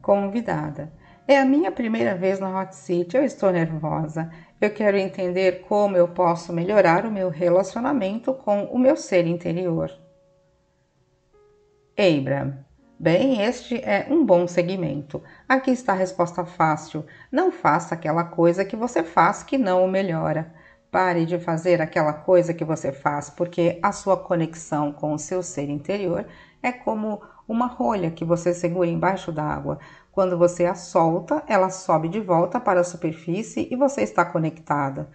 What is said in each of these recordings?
Convidada. É a minha primeira vez no Hot City, eu estou nervosa. Eu quero entender como eu posso melhorar o meu relacionamento com o meu ser interior. Abram. Bem, este é um bom segmento. Aqui está a resposta fácil. Não faça aquela coisa que você faz que não o melhora. Pare de fazer aquela coisa que você faz, porque a sua conexão com o seu ser interior é como uma rolha que você segura embaixo d'água. Quando você a solta, ela sobe de volta para a superfície e você está conectada.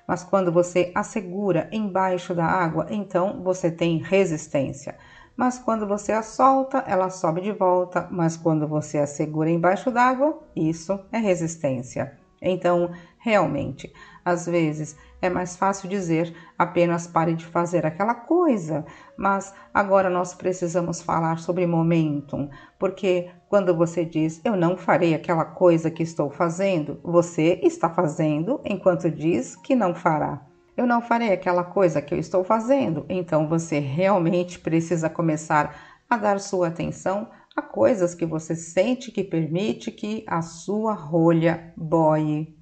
Mas quando você a segura embaixo da água, então você tem resistência. Mas quando você a solta, ela sobe de volta, mas quando você a segura embaixo d'água, isso é resistência. Então, realmente, às vezes é mais fácil dizer apenas pare de fazer aquela coisa, mas agora nós precisamos falar sobre momentum, porque quando você diz eu não farei aquela coisa que estou fazendo, você está fazendo enquanto diz que não fará. Eu não farei aquela coisa que eu estou fazendo, então você realmente precisa começar a dar sua atenção a coisas que você sente que permite que a sua rolha boie.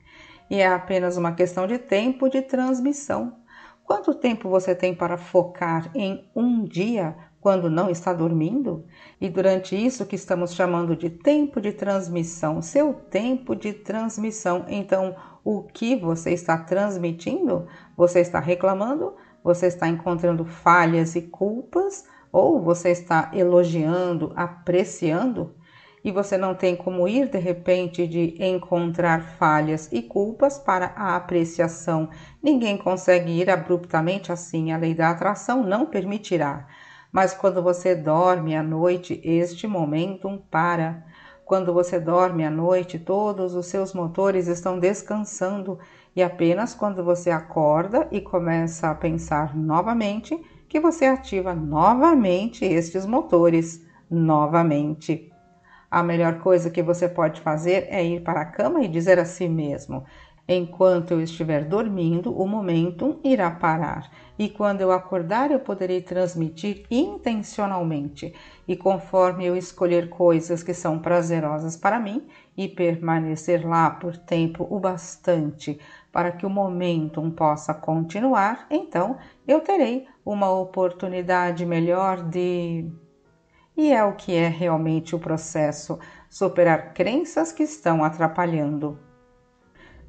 E é apenas uma questão de tempo de transmissão. Quanto tempo você tem para focar em um dia quando não está dormindo? E durante isso que estamos chamando de tempo de transmissão, seu tempo de transmissão, então o que você está transmitindo? Você está reclamando? Você está encontrando falhas e culpas? Ou você está elogiando, apreciando? E você não tem como ir de repente de encontrar falhas e culpas para a apreciação. Ninguém consegue ir abruptamente assim, a lei da atração não permitirá. Mas quando você dorme à noite, este momentum para. Quando você dorme à noite, todos os seus motores estão descansando e apenas quando você acorda e começa a pensar novamente que você ativa novamente estes motores, novamente. A melhor coisa que você pode fazer é ir para a cama e dizer a si mesmo: enquanto eu estiver dormindo, o momentum irá parar. E quando eu acordar, eu poderei transmitir intencionalmente. E conforme eu escolher coisas que são prazerosas para mim e permanecer lá por tempo o bastante para que o momentum possa continuar, então eu terei uma oportunidade melhor de. E é o que é realmente o processo: superar crenças que estão atrapalhando.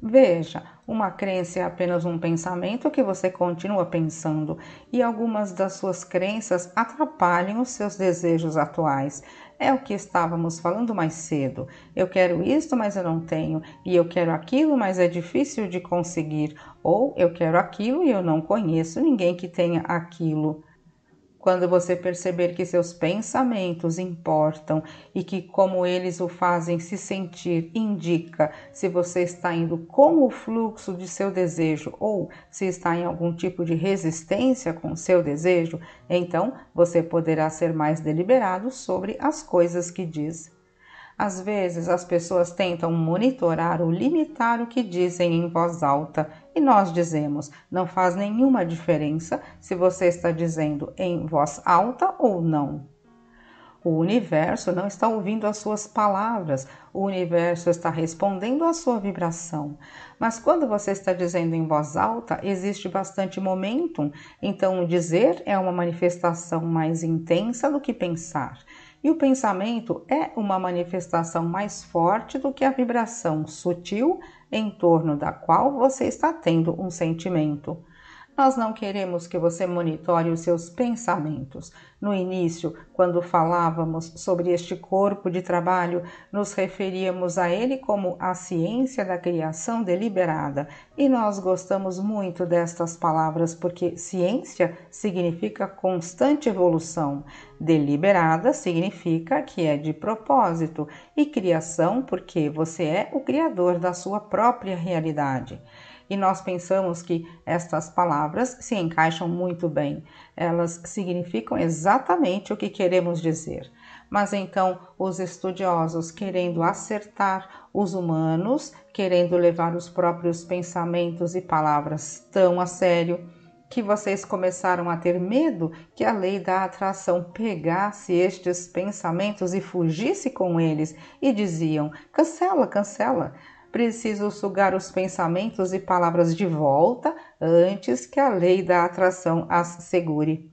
Veja, uma crença é apenas um pensamento que você continua pensando, e algumas das suas crenças atrapalham os seus desejos atuais. É o que estávamos falando mais cedo. Eu quero isto, mas eu não tenho, e eu quero aquilo, mas é difícil de conseguir, ou eu quero aquilo e eu não conheço ninguém que tenha aquilo. Quando você perceber que seus pensamentos importam e que como eles o fazem se sentir indica se você está indo com o fluxo de seu desejo ou se está em algum tipo de resistência com seu desejo, então você poderá ser mais deliberado sobre as coisas que diz. Às vezes as pessoas tentam monitorar ou limitar o que dizem em voz alta e nós dizemos: não faz nenhuma diferença se você está dizendo em voz alta ou não. O universo não está ouvindo as suas palavras, o universo está respondendo à sua vibração. Mas quando você está dizendo em voz alta, existe bastante momentum, então dizer é uma manifestação mais intensa do que pensar. E o pensamento é uma manifestação mais forte do que a vibração sutil em torno da qual você está tendo um sentimento. Nós não queremos que você monitore os seus pensamentos. No início, quando falávamos sobre este corpo de trabalho, nos referíamos a ele como a ciência da criação deliberada, e nós gostamos muito destas palavras porque ciência significa constante evolução, deliberada significa que é de propósito, e criação porque você é o criador da sua própria realidade. E nós pensamos que estas palavras se encaixam muito bem. Elas significam exatamente o que queremos dizer. Mas então os estudiosos querendo acertar, os humanos querendo levar os próprios pensamentos e palavras tão a sério, que vocês começaram a ter medo que a lei da atração pegasse estes pensamentos e fugisse com eles e diziam: cancela, cancela. Preciso sugar os pensamentos e palavras de volta antes que a lei da atração as segure.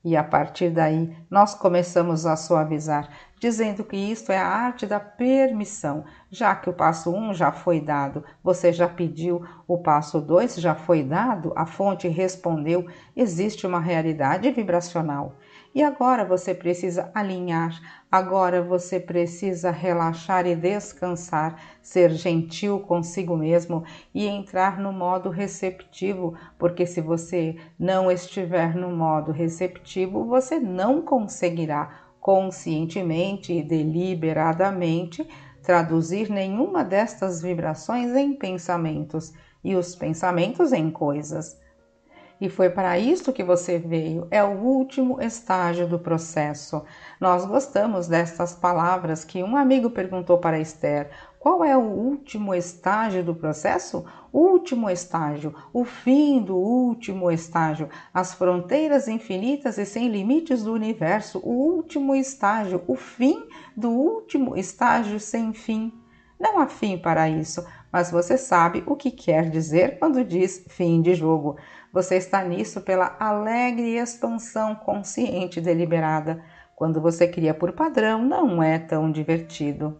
E a partir daí, nós começamos a suavizar, dizendo que isto é a arte da permissão, já que o passo 1 já foi dado, você já pediu, o passo 2 já foi dado, a fonte respondeu, existe uma realidade vibracional. E agora você precisa alinhar, agora você precisa relaxar e descansar, ser gentil consigo mesmo e entrar no modo receptivo, porque se você não estiver no modo receptivo, você não conseguirá conscientemente e deliberadamente traduzir nenhuma destas vibrações em pensamentos e os pensamentos em coisas. E foi para isso que você veio, é o último estágio do processo. Nós gostamos destas palavras que um amigo perguntou para Esther: qual é o último estágio do processo? O último estágio, o fim do último estágio, as fronteiras infinitas e sem limites do universo, o último estágio, o fim do último estágio sem fim. Não há fim para isso, mas você sabe o que quer dizer quando diz fim de jogo. Você está nisso pela alegre expansão consciente e deliberada. Quando você cria por padrão, não é tão divertido.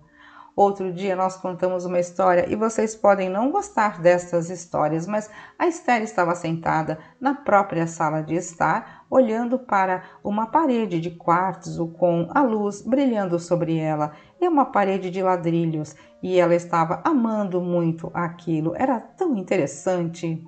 Outro dia nós contamos uma história e vocês podem não gostar destas histórias, mas a Esther estava sentada na própria sala de estar, olhando para uma parede de quartzo com a luz brilhando sobre ela, e uma parede de ladrilhos, e ela estava amando muito aquilo, era tão interessante.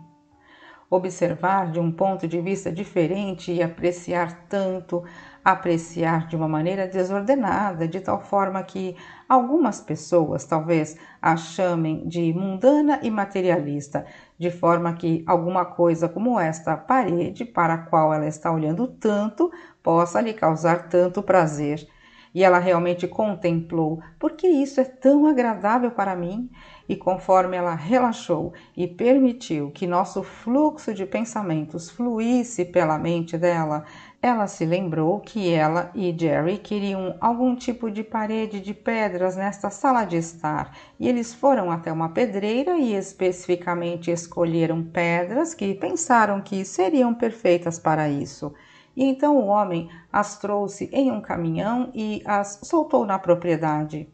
Observar de um ponto de vista diferente e apreciar tanto, apreciar de uma maneira desordenada, de tal forma que algumas pessoas talvez a chamem de mundana e materialista, de forma que alguma coisa como esta parede para a qual ela está olhando tanto possa lhe causar tanto prazer. E ela realmente contemplou, porque isso é tão agradável para mim? E conforme ela relaxou e permitiu que nosso fluxo de pensamentos fluísse pela mente dela, ela se lembrou que ela e Jerry queriam algum tipo de parede de pedras nesta sala de estar, e eles foram até uma pedreira e especificamente escolheram pedras que pensaram que seriam perfeitas para isso. E então o homem as trouxe em um caminhão e as soltou na propriedade.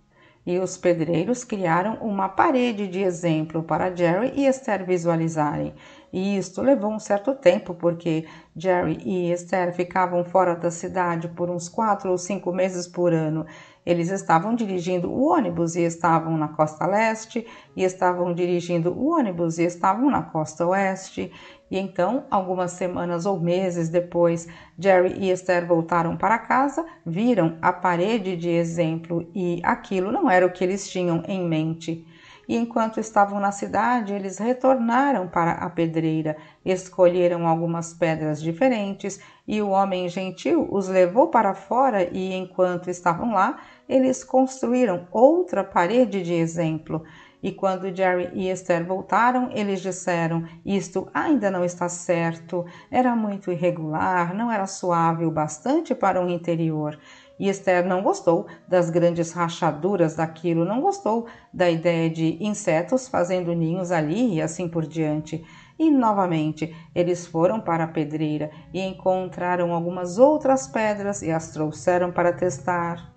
E os pedreiros criaram uma parede de exemplo para Jerry e Esther visualizarem. E isto levou um certo tempo, porque Jerry e Esther ficavam fora da cidade por uns 4 ou 5 meses por ano. Eles estavam dirigindo o ônibus e estavam na costa leste, e estavam dirigindo o ônibus e estavam na costa oeste. E então, algumas semanas ou meses depois, Jerry e Esther voltaram para casa, viram a parede de exemplo e aquilo não era o que eles tinham em mente. E enquanto estavam na cidade, eles retornaram para a pedreira, escolheram algumas pedras diferentes e o homem gentil os levou para fora e enquanto estavam lá, eles construíram outra parede de exemplo. E quando Jerry e Esther voltaram, eles disseram: isto ainda não está certo, era muito irregular, não era suave o bastante para um interior. E Esther não gostou das grandes rachaduras daquilo, não gostou da ideia de insetos fazendo ninhos ali e assim por diante. E novamente eles foram para a pedreira e encontraram algumas outras pedras e as trouxeram para testar.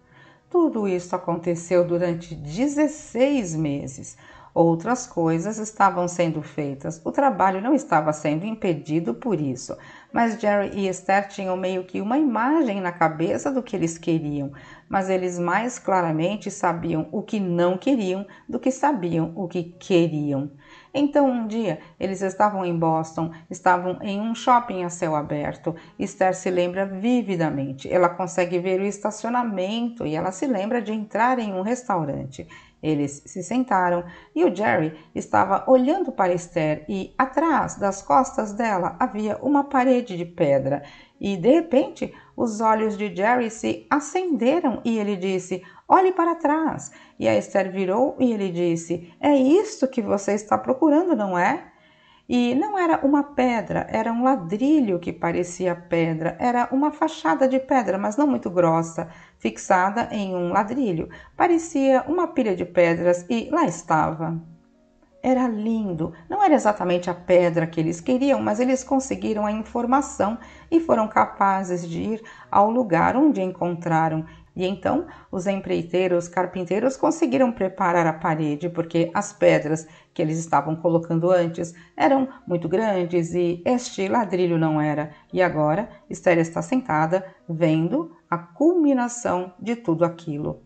Tudo isso aconteceu durante 16 meses. Outras coisas estavam sendo feitas. O trabalho não estava sendo impedido por isso. Mas Jerry e Esther tinham meio que uma imagem na cabeça do que eles queriam. Mas eles mais claramente sabiam o que não queriam do que sabiam o que queriam. Então um dia eles estavam em Boston, estavam em um shopping a céu aberto. Esther se lembra vividamente, ela consegue ver o estacionamento e ela se lembra de entrar em um restaurante. Eles se sentaram e o Jerry estava olhando para Esther e atrás das costas dela havia uma parede de pedra. E de repente os olhos de Jerry se acenderam e ele disse: olhe para trás. E a Esther virou e ele disse: é isto que você está procurando, não é? E não era uma pedra, era um ladrilho que parecia pedra. Era uma fachada de pedra, mas não muito grossa, fixada em um ladrilho. Parecia uma pilha de pedras e lá estava. Era lindo. Não era exatamente a pedra que eles queriam, mas eles conseguiram a informação e foram capazes de ir ao lugar onde encontraram. E então os empreiteiros, carpinteiros conseguiram preparar a parede, porque as pedras que eles estavam colocando antes eram muito grandes e este ladrilho não era. E agora Esther está sentada vendo a culminação de tudo aquilo.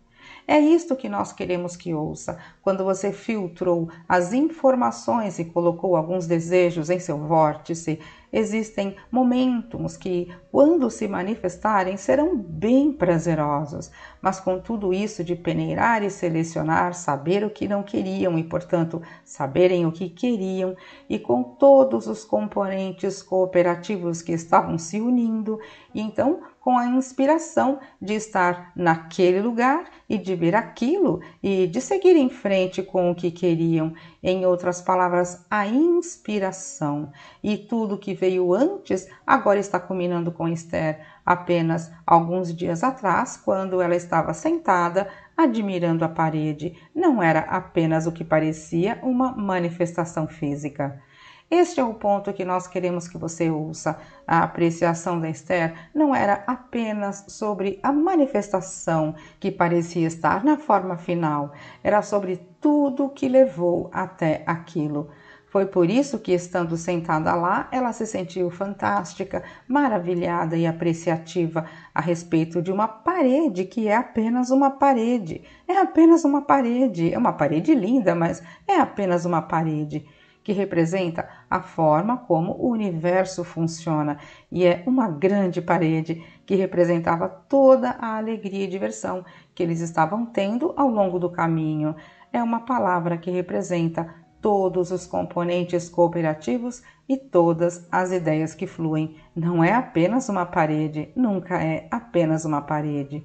É isto que nós queremos que ouça. Quando você filtrou as informações e colocou alguns desejos em seu vórtice, existem momentos que, quando se manifestarem, serão bem prazerosos. Mas com tudo isso de peneirar e selecionar, saber o que não queriam e, portanto, saberem o que queriam, e com todos os componentes cooperativos que estavam se unindo, e então com a inspiração de estar naquele lugar e de ver aquilo e de seguir em frente com o que queriam. Em outras palavras, a inspiração. E tudo que veio antes agora está culminando com Esther. Apenas alguns dias atrás, quando ela estava sentada admirando a parede, não era apenas o que parecia uma manifestação física. Este é o ponto que nós queremos que você ouça. A apreciação da Esther não era apenas sobre a manifestação que parecia estar na forma final, era sobre tudo que levou até aquilo. Foi por isso que, estando sentada lá, ela se sentiu fantástica, maravilhada e apreciativa a respeito de uma parede que é apenas uma parede. É apenas uma parede. É uma parede linda, mas é apenas uma parede que representa a forma como o universo funciona, e é uma grande parede que representava toda a alegria e diversão que eles estavam tendo ao longo do caminho. É uma palavra que representa todos os componentes cooperativos e todas as ideias que fluem. Não é apenas uma parede, nunca é apenas uma parede.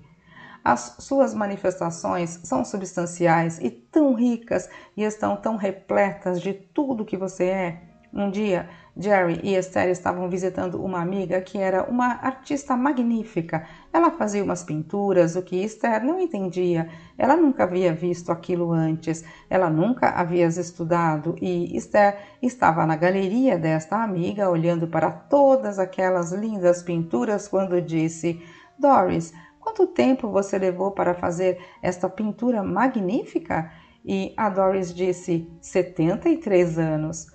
As suas manifestações são substanciais e tão ricas e estão tão repletas de tudo que você é. Um dia, Jerry e Esther estavam visitando uma amiga que era uma artista magnífica. Ela fazia umas pinturas, o que Esther não entendia. Ela nunca havia visto aquilo antes, ela nunca havia estudado e Esther estava na galeria desta amiga olhando para todas aquelas lindas pinturas quando disse: Doris, quanto tempo você levou para fazer esta pintura magnífica? E a Doris disse: 73 anos,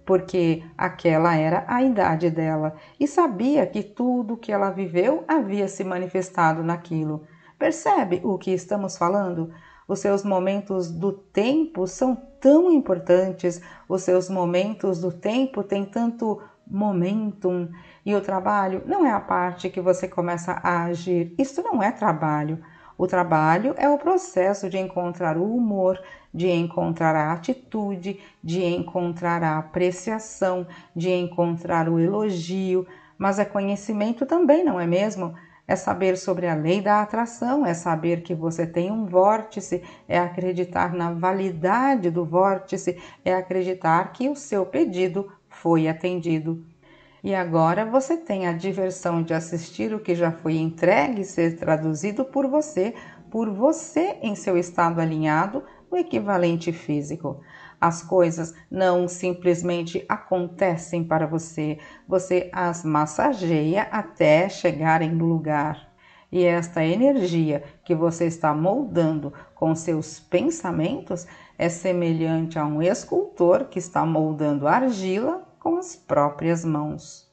porque aquela era a idade dela e sabia que tudo que ela viveu havia se manifestado naquilo. Percebe o que estamos falando? Os seus momentos do tempo são tão importantes, os seus momentos do tempo têm tanto momentum, e o trabalho não é a parte que você começa a agir. Isso não é trabalho. O trabalho é o processo de encontrar o humor, de encontrar a atitude, de encontrar a apreciação, de encontrar o elogio, mas é conhecimento também, não é mesmo? É saber sobre a lei da atração, é saber que você tem um vórtice, é acreditar na validade do vórtice, é acreditar que o seu pedido foi atendido. E agora você tem a diversão de assistir o que já foi entregue ser traduzido por você em seu estado alinhado no equivalente físico. As coisas não simplesmente acontecem para você, você as massageia até chegarem no lugar. E esta energia que você está moldando com seus pensamentos é semelhante a um escultor que está moldando argila com as próprias mãos.